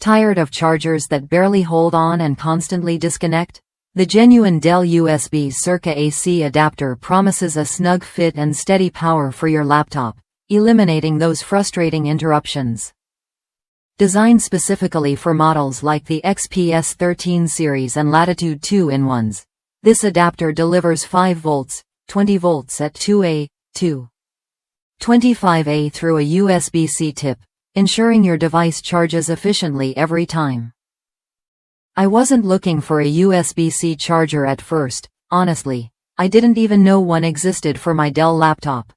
Tired of chargers that barely hold on and constantly disconnect? The genuine Dell USB-CAdapter adapter promises a snug fit and steady power for your laptop, eliminating those frustrating interruptions. Designed specifically for models like the XPS 13 series and Latitude 2-in-1s, this adapter delivers 5 volts, 20 volts at 2A, 2.25A through a USB-C tip, ensuring your device charges efficiently every time. I wasn't looking for a USB-C charger at first, honestly. I didn't even know one existed for my Dell laptop.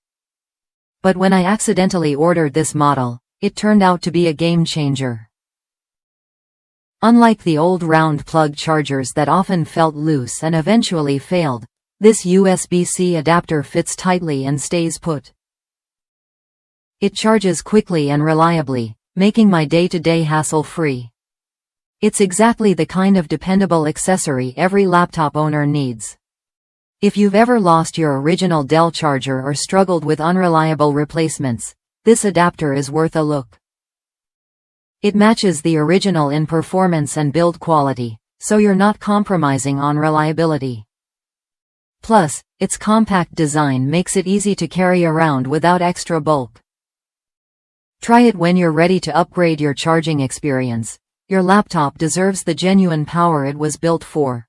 But when I accidentally ordered this model, it turned out to be a game changer. Unlike the old round plug chargers that often felt loose and eventually failed, this USB-C adapter fits tightly and stays put. It charges quickly and reliably, making my day-to-day hassle-free. It's exactly the kind of dependable accessory every laptop owner needs. If you've ever lost your original Dell charger or struggled with unreliable replacements, this adapter is worth a look. It matches the original in performance and build quality, so you're not compromising on reliability. Plus, its compact design makes it easy to carry around without extra bulk. Try it when you're ready to upgrade your charging experience. Your laptop deserves the genuine power it was built for.